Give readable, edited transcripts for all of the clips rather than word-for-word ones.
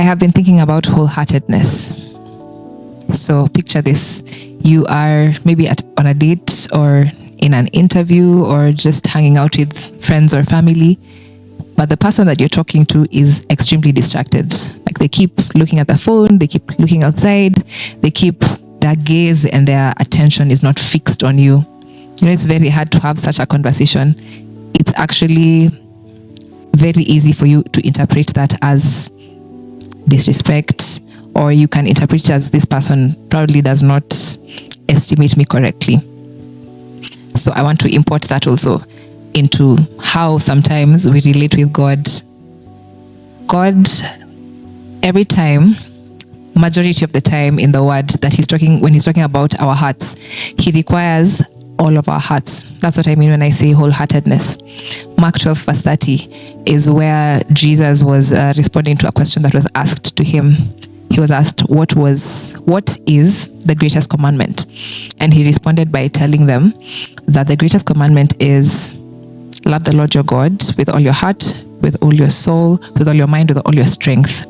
have been thinking about wholeheartedness. So picture this. You are maybe on a date or in an interview or just hanging out with friends or family, but the person that you're talking to is extremely distracted. Like they keep looking at the phone, they keep looking outside, their gaze and their attention is not fixed on you. You know, it's very hard to have such a conversation. It's actually very easy for you to interpret that as disrespect, or you can interpret it as this person probably does not estimate me correctly. So I want to import that also into how sometimes we relate with God. God, every time, majority of the time in the word that when he's talking about our hearts, he requires all of our hearts. That's what I mean when I say wholeheartedness. Mark 12 verse 30 is where Jesus was responding to a question that was asked to him. He was asked, what is the greatest commandment? And he responded by telling them that the greatest commandment is love the Lord your God with all your heart, with all your soul, with all your mind, with all your strength.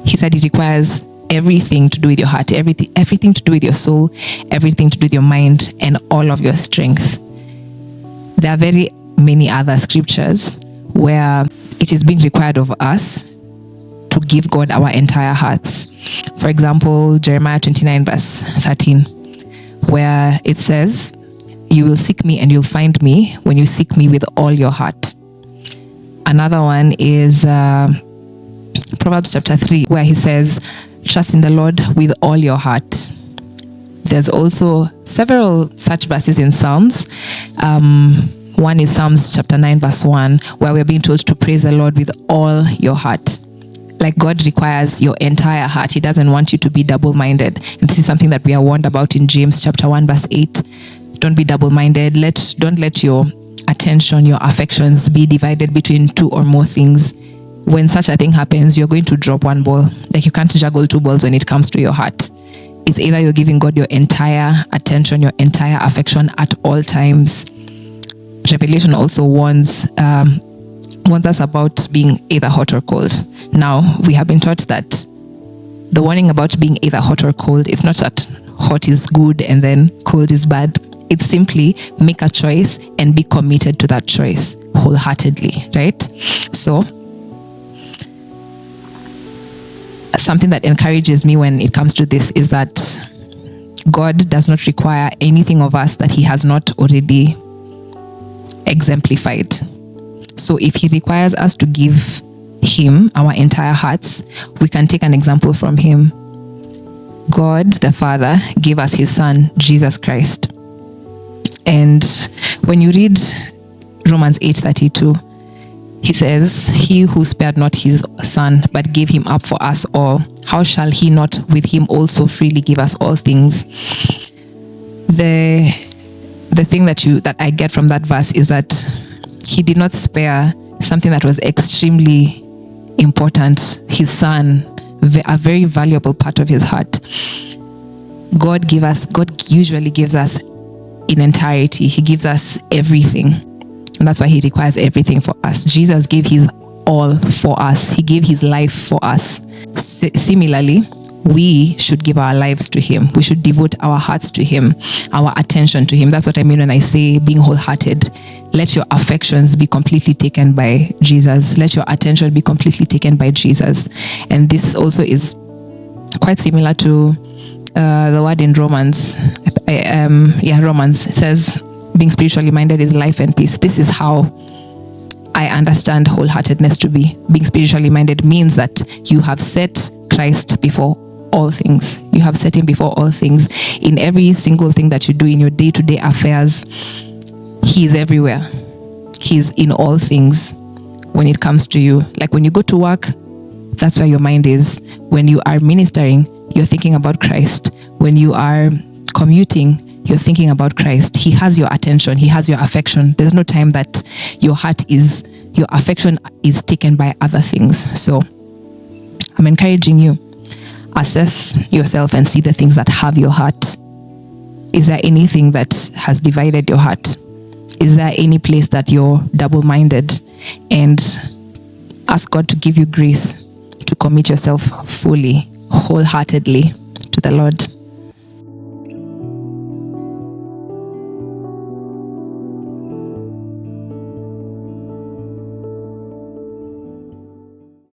He said it requires everything to do with your heart, everything to do with your soul, everything to do with your mind, and all of your strength. There are very many other scriptures where it is being required of us to give God our entire hearts. For example, Jeremiah 29 verse 13, where it says, you will seek me and you'll find me when you seek me with all your heart. Another one is Proverbs chapter 3, where he says, trust in the Lord with all your heart. There's also several such verses in Psalms. One is Psalms chapter 9 verse 1, where we're being told to praise the Lord with all your heart. Like God requires your entire heart. He doesn't want you to be double-minded. And this is something that we are warned about in James chapter 1 verse 8. Don't be double-minded. Don't let your attention, your affections be divided between two or more things. When such a thing happens, you're going to drop one ball. Like you can't juggle two balls when it comes to your heart. It's either you're giving God your entire attention, your entire affection at all times. Revelation also warns us about being either hot or cold. Now, we have been taught that the warning about being either hot or cold is not that hot is good and then cold is bad. It's simply make a choice and be committed to that choice wholeheartedly, right? So, something that encourages me when it comes to this is that God does not require anything of us that he has not already exemplified. So if he requires us to give him our entire hearts, we can take an example from him. God the Father gave us his Son, Jesus Christ. And when you read Romans 8:32, he says, he who spared not his Son, but gave him up for us all, how shall he not with him also freely give us all things? The thing that I get from that verse is that he did not spare something that was extremely important, his Son, a very valuable part of his heart. God usually gives us in entirety. He gives us everything. And that's why he requires everything for us. Jesus gave his all for us. He gave his life for us. Similarly, we should give our lives to him. We should devote our hearts to him, our attention to him. That's what I mean when I say being wholehearted. Let your affections be completely taken by Jesus. Let your attention be completely taken by Jesus. And this also is quite similar to the word in Romans. Romans says, being spiritually minded is life and peace. This is how I understand wholeheartedness to be. Being spiritually minded means that you have set Christ before all things. You have set him before all things. In every single thing that you do in your day-to-day affairs, he is everywhere. He is in all things when it comes to you. Like when you go to work, that's where your mind is. When you are ministering, you're thinking about Christ. When you are commuting, you're thinking about Christ. He has your attention. He has your affection. There's no time that your affection is taken by other things. So I'm encouraging you, assess yourself and see the things that have your heart. Is there anything that has divided your heart? Is there any place that you're double-minded? And ask God to give you grace to commit yourself fully, wholeheartedly to the Lord.